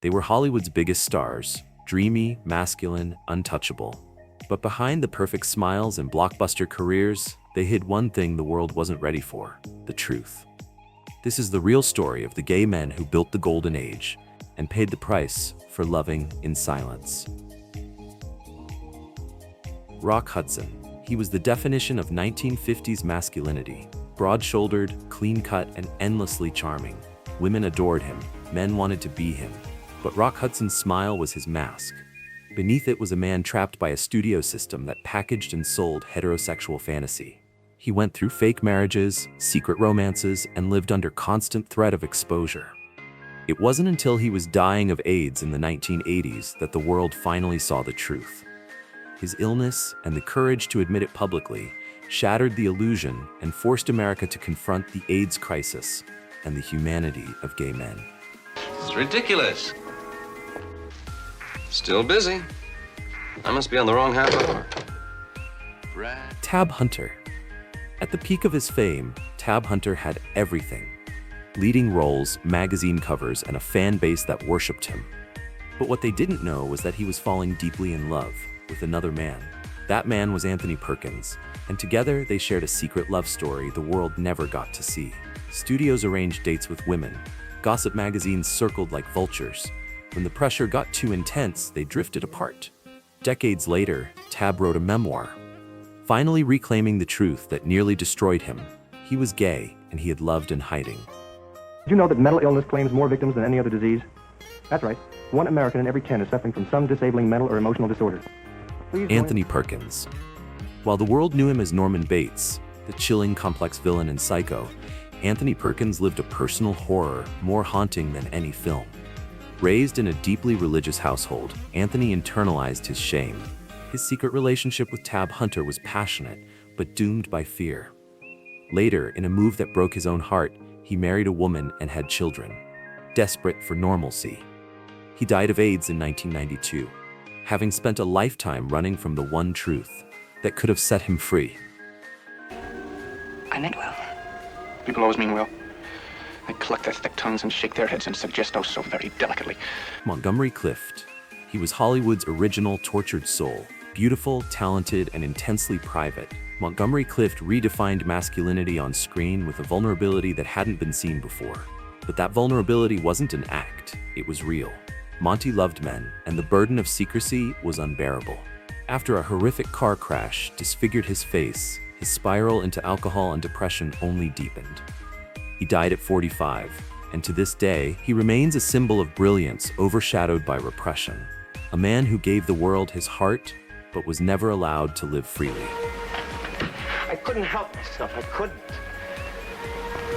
They were Hollywood's biggest stars, dreamy, masculine, untouchable. But behind the perfect smiles and blockbuster careers, they hid one thing the world wasn't ready for: the truth. This is the real story of the gay men who built the golden age and paid the price for loving in silence. Rock Hudson. He was the definition of 1950s masculinity. Broad-shouldered, clean-cut, and endlessly charming. Women adored him, men wanted to be him. But Rock Hudson's smile was his mask. Beneath it was a man trapped by a studio system that packaged and sold heterosexual fantasy. He went through fake marriages, secret romances, and lived under constant threat of exposure. It wasn't until he was dying of AIDS in the 1980s that the world finally saw the truth. His illness and the courage to admit it publicly shattered the illusion and forced America to confront the AIDS crisis and the humanity of gay men. It's ridiculous. Still busy. I must be on the wrong half hour. Tab Hunter. At the peak of his fame, Tab Hunter had everything. Leading roles, magazine covers, and a fan base that worshipped him. But what they didn't know was that he was falling deeply in love with another man. That man was Anthony Perkins, and together they shared a secret love story the world never got to see. Studios arranged dates with women. Gossip magazines circled like vultures. When the pressure got too intense, they drifted apart. Decades later, Tab wrote a memoir, finally reclaiming the truth that nearly destroyed him. He was gay, and he had loved in hiding. Did you know that mental illness claims more victims than any other disease? That's right. 1 American in every 10 is suffering from some disabling mental or emotional disorder. Anthony Perkins. While the world knew him as Norman Bates, the chilling, complex villain in Psycho, Anthony Perkins lived a personal horror more haunting than any film. Raised in a deeply religious household, Anthony internalized his shame. His secret relationship with Tab Hunter was passionate, but doomed by fear. Later, in a move that broke his own heart, he married a woman and had children, desperate for normalcy. He died of AIDS in 1992, having spent a lifetime running from the one truth that could have set him free. I meant well. People always mean well. They cluck their thick tongues and shake their heads and suggest oh so very delicately. Montgomery Clift. He was Hollywood's original tortured soul. Beautiful, talented, and intensely private, Montgomery Clift redefined masculinity on screen with a vulnerability that hadn't been seen before. But that vulnerability wasn't an act, it was real. Monty loved men, and the burden of secrecy was unbearable. After a horrific car crash disfigured his face, his spiral into alcohol and depression only deepened. He died at 45, and to this day, he remains a symbol of brilliance overshadowed by repression. A man who gave the world his heart, but was never allowed to live freely. I couldn't help myself, I couldn't.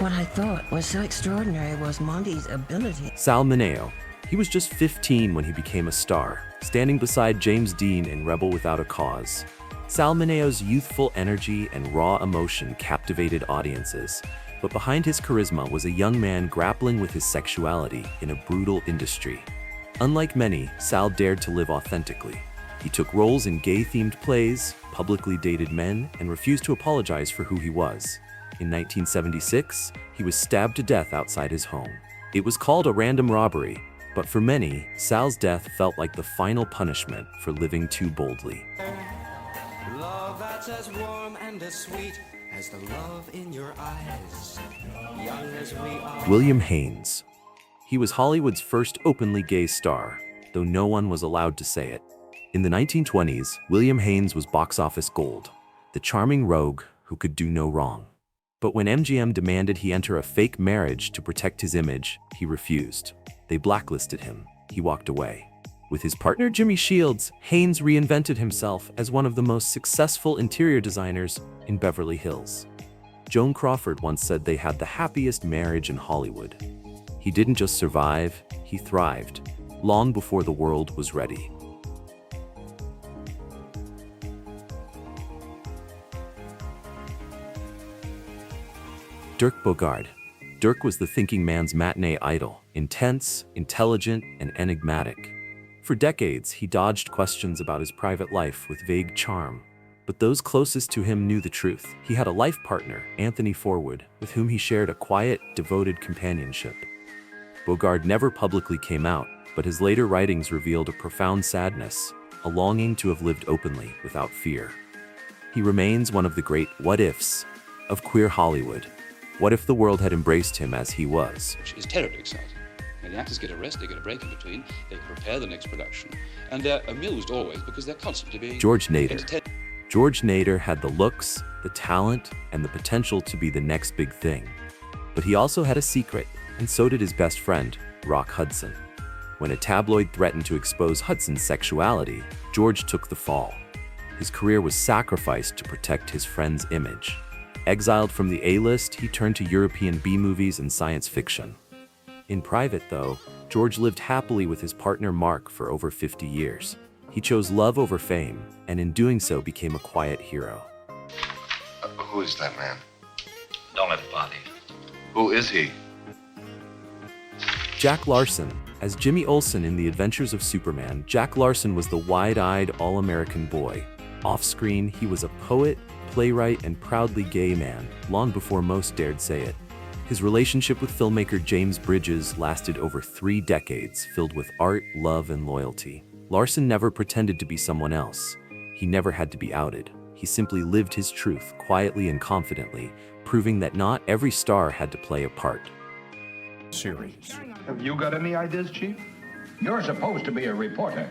What I thought was so extraordinary was Monty's ability. Sal Mineo. He was just 15 when he became a star, standing beside James Dean in Rebel Without a Cause. Sal Mineo's youthful energy and raw emotion captivated audiences, but behind his charisma was a young man grappling with his sexuality in a brutal industry. Unlike many, Sal dared to live authentically. He took roles in gay-themed plays, publicly dated men, and refused to apologize for who he was. In 1976, he was stabbed to death outside his home. It was called a random robbery, but for many, Sal's death felt like the final punishment for living too boldly. Love that's as warm and as sweet as the love in your eyes, young as we are. William Haines. He was Hollywood's first openly gay star, though no one was allowed to say it. In the 1920s, William Haines was box office gold, the charming rogue who could do no wrong. But when MGM demanded he enter a fake marriage to protect his image, he refused. They blacklisted him. He walked away. With his partner Jimmy Shields, Haines reinvented himself as one of the most successful interior designers in Beverly Hills. Joan Crawford once said they had the happiest marriage in Hollywood. He didn't just survive, he thrived, long before the world was ready. Dirk Bogarde. Dirk was the thinking man's matinee idol, intense, intelligent, and enigmatic. For decades, he dodged questions about his private life with vague charm. But those closest to him knew the truth. He had a life partner, Anthony Forward, with whom he shared a quiet, devoted companionship. Bogarde never publicly came out, but his later writings revealed a profound sadness, a longing to have lived openly without fear. He remains one of the great what-ifs of queer Hollywood. What if the world had embraced him as he was? Which is terribly exciting. When the actors get a rest, they get a break in between, they prepare the next production, and they're amused always because they're constantly being George Nader. George Nader had the looks, the talent, and the potential to be the next big thing. But he also had a secret, and so did his best friend, Rock Hudson. When a tabloid threatened to expose Hudson's sexuality, George took the fall. His career was sacrificed to protect his friend's image. Exiled from the A-list, he turned to European B-movies and science fiction. In private, though, George lived happily with his partner Mark for over 50 years. He chose love over fame, and in doing so became a quiet hero. Who is that man? Don't let it bother you. Who is he? Jack Larson. As Jimmy Olsen in The Adventures of Superman, Jack Larson was the wide-eyed, all-American boy. Off-screen, he was a poet, playwright, and proudly gay man, long before most dared say it. His relationship with filmmaker James Bridges lasted over 3 decades, filled with art, love, and loyalty. Larson never pretended to be someone else. He never had to be outed. He simply lived his truth quietly and confidently, proving that not every star had to play a part. Series. Have you got any ideas, Chief? You're supposed to be a reporter.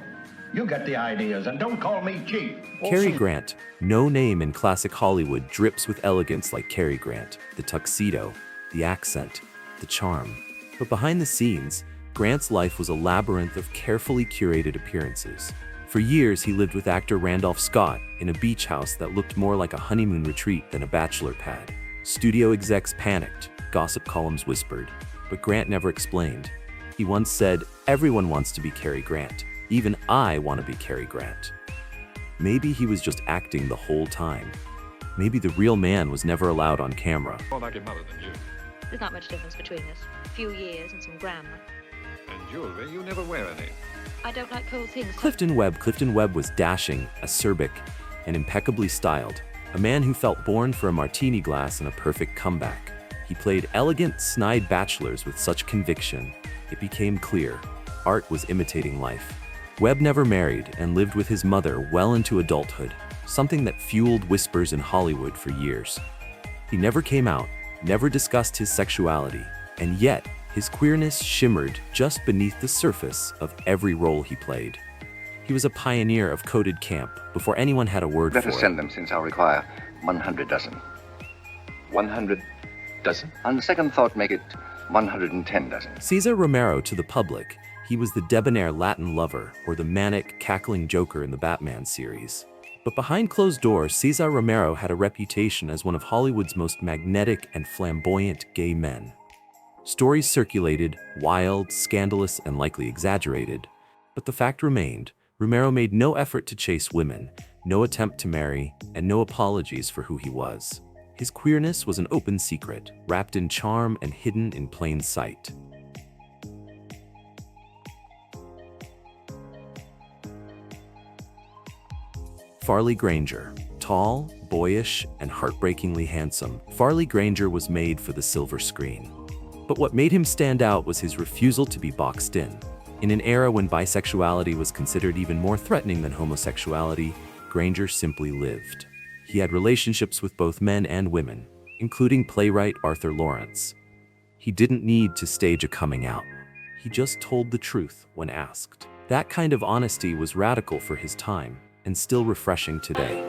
You get the ideas and don't call me Chief. Cary Grant. No name in classic Hollywood drips with elegance like Cary Grant. The tuxedo, the accent, the charm. But behind the scenes, Grant's life was a labyrinth of carefully curated appearances. For years, he lived with actor Randolph Scott in a beach house that looked more like a honeymoon retreat than a bachelor pad. Studio execs panicked, gossip columns whispered, but Grant never explained. He once said, "Everyone wants to be Cary Grant. Even I want to be Cary Grant." Maybe he was just acting the whole time. Maybe the real man was never allowed on camera. More like your mother than you. There's not much difference between us. A few years and some grammar. And jewelry, you never wear any. I don't like cold things. Clifton Webb was dashing, acerbic, and impeccably styled. A man who felt born for a martini glass and a perfect comeback. He played elegant, snide bachelors with such conviction, it became clear art was imitating life. Webb never married and lived with his mother well into adulthood, something that fueled whispers in Hollywood for years. He never came out, never discussed his sexuality, and yet his queerness shimmered just beneath the surface of every role he played. He was a pioneer of coded camp before anyone had a word for it. Let us send them, since I'll require 100 dozen. 100 dozen? On second thought, make it 110 dozen. Cesar Romero to the public, he was the debonair Latin lover or the manic, cackling Joker in the Batman series. But behind closed doors, Cesar Romero had a reputation as one of Hollywood's most magnetic and flamboyant gay men. Stories circulated, wild, scandalous, and likely exaggerated. But the fact remained, Romero made no effort to chase women, no attempt to marry, and no apologies for who he was. His queerness was an open secret, wrapped in charm and hidden in plain sight. Farley Granger. Tall, boyish, and heartbreakingly handsome, Farley Granger was made for the silver screen. But what made him stand out was his refusal to be boxed in. In an era when bisexuality was considered even more threatening than homosexuality, Granger simply lived. He had relationships with both men and women, including playwright Arthur Lawrence. He didn't need to stage a coming out. He just told the truth when asked. That kind of honesty was radical for his time and still refreshing today.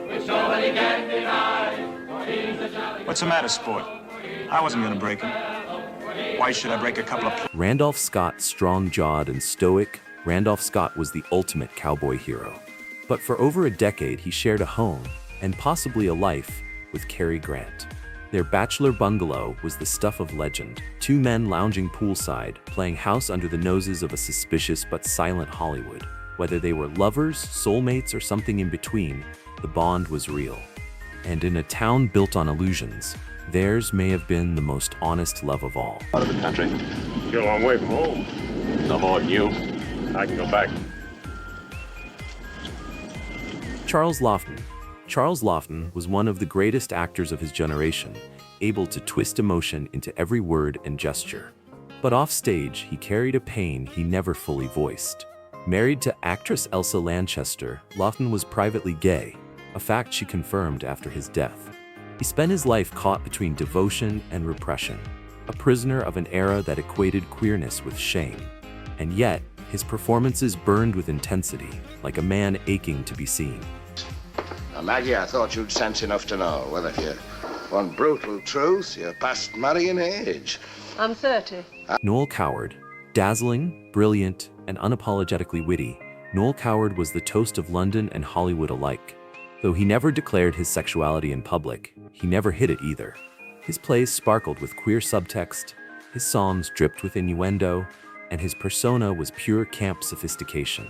What's the matter, sport? I wasn't gonna break him. Why should I break a couple of... Randolph Scott, strong-jawed and stoic, Randolph Scott was the ultimate cowboy hero. But for over a decade, he shared a home, and possibly a life, with Cary Grant. Their bachelor bungalow was the stuff of legend, 2 men lounging poolside, playing house under the noses of a suspicious but silent Hollywood. Whether they were lovers, soulmates, or something in between, the bond was real. And in a town built on illusions, theirs may have been the most honest love of all. Out of the country. You're a long way from home. No more than you. I can go back. Charles Laughton. Charles Laughton was one of the greatest actors of his generation, able to twist emotion into every word and gesture. But offstage, he carried a pain he never fully voiced. Married to actress Elsa Lanchester, Laughton was privately gay, a fact she confirmed after his death. He spent his life caught between devotion and repression, a prisoner of an era that equated queerness with shame. And yet, his performances burned with intensity, like a man aching to be seen. Now, Maggie, I thought you'd sense enough to know whether you want brutal truth, you're past marrying age. I'm 30. Noel Coward, dazzling, brilliant, and unapologetically witty, Noel Coward was the toast of London and Hollywood alike. Though he never declared his sexuality in public, he never hid it either. His plays sparkled with queer subtext, his songs dripped with innuendo, and his persona was pure camp sophistication.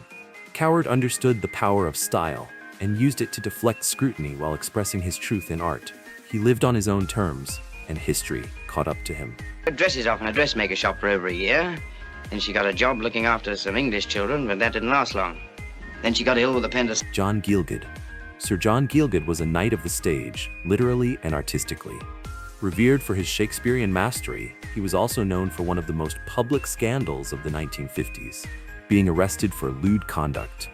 Coward understood the power of style and used it to deflect scrutiny while expressing his truth in art. He lived on his own terms, and history caught up to him. Her dresses off in a dressmaker shop for over a year. Then she got a job looking after some English children, but that didn't last long. Then she got ill with appendicitis. John Gielgud. Sir John Gielgud was a knight of the stage, literally and artistically. Revered for his Shakespearean mastery, he was also known for one of the most public scandals of the 1950s, being arrested for lewd conduct.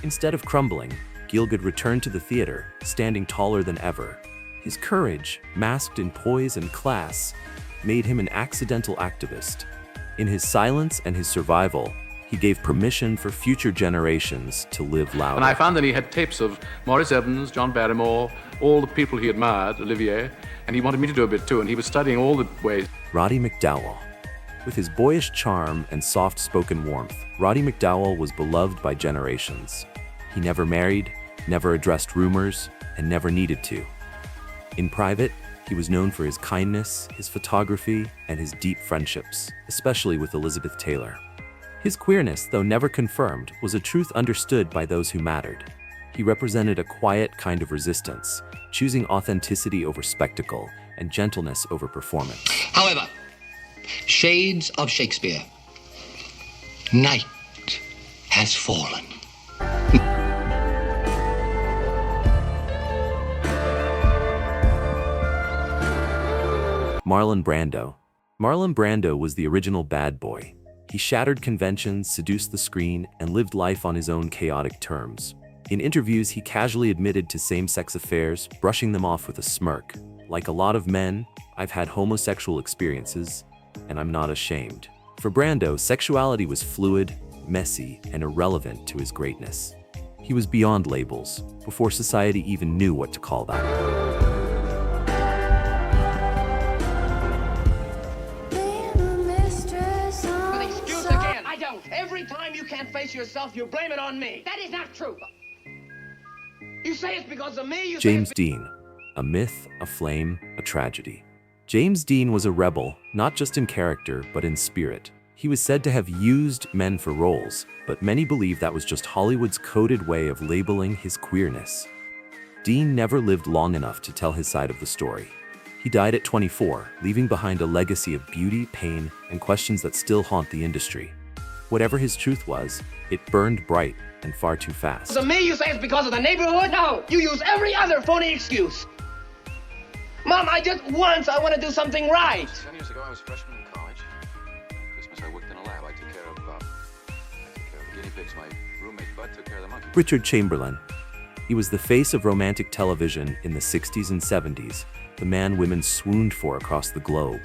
Instead of crumbling, Gielgud returned to the theater, standing taller than ever. His courage, masked in poise and class, made him an accidental activist. In his silence and his survival, he gave permission for future generations to live louder. And I found that he had tapes of Maurice Evans, John Barrymore, all the people he admired, Olivier, and he wanted me to do a bit too, and he was studying all the ways. Roddy McDowall. With his boyish charm and soft-spoken warmth, Roddy McDowall was beloved by generations. He never married, never addressed rumors, and never needed to. In private, he was known for his kindness, his photography, and his deep friendships, especially with Elizabeth Taylor. His queerness, though never confirmed, was a truth understood by those who mattered. He represented a quiet kind of resistance, choosing authenticity over spectacle and gentleness over performance. However, shades of Shakespeare. Night has fallen. Marlon Brando. Marlon Brando was the original bad boy. He shattered conventions, seduced the screen, and lived life on his own chaotic terms. In interviews, he casually admitted to same-sex affairs, brushing them off with a smirk. Like a lot of men, I've had homosexual experiences, and I'm not ashamed. For Brando, sexuality was fluid, messy, and irrelevant to his greatness. He was beyond labels, before society even knew what to call that. Every time you can't face yourself, you blame it on me. That is not true. You say it's because of me. James Dean. A myth, a flame, a tragedy. James Dean was a rebel, not just in character, but in spirit. He was said to have used men for roles, but many believe that was just Hollywood's coded way of labeling his queerness. Dean never lived long enough to tell his side of the story. He died at 24, leaving behind a legacy of beauty, pain, and questions that still haunt the industry. Whatever his truth was, it burned bright and far too fast. So me, you say it's because of the neighborhood? No, you use every other phony excuse. Mom, I want to do something right. 10 years ago, I was a freshman in college. Christmas, I worked in a lab. I took care of the guinea pigs. My roommate, Bud, took care of the monkey. Richard Chamberlain. He was the face of romantic television in the 60s and 70s, the man women swooned for across the globe.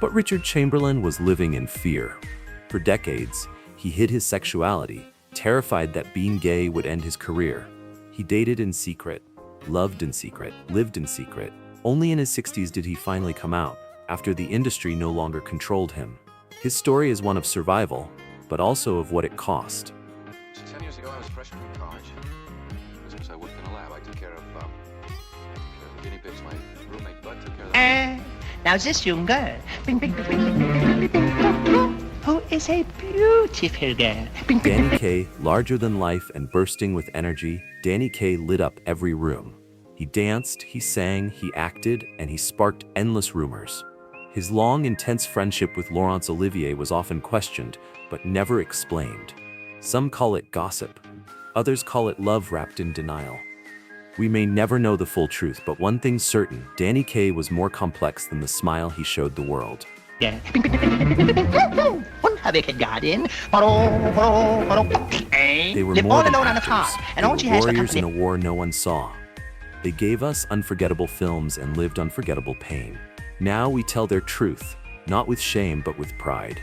But Richard Chamberlain was living in fear. For decades, he hid his sexuality, terrified that being gay would end his career. He dated in secret, loved in secret, lived in secret. Only in his 60s did he finally come out, after the industry no longer controlled him. His story is one of survival, but also of what it cost. 10 years ago, I was a freshman in college. Christmas, I worked in a lab. I took care of the guinea pigs. My roommate, Bud, took care of the... Now this young girl, who is a beautiful girl. Danny Kaye, larger than life and bursting with energy, Danny Kaye lit up every room. He danced, he sang, he acted, and he sparked endless rumors. His long, intense friendship with Laurence Olivier was often questioned, but never explained. Some call it gossip. Others call it love wrapped in denial. We may never know the full truth, but one thing's certain, Danny Kaye was more complex than the smile he showed the world. One have a garden. They were Live more all than alone on a actors. farm, and They all were she has for warriors in company. a war no one saw. They gave us unforgettable films and lived unforgettable pain. Now we tell their truth, not with shame but with pride.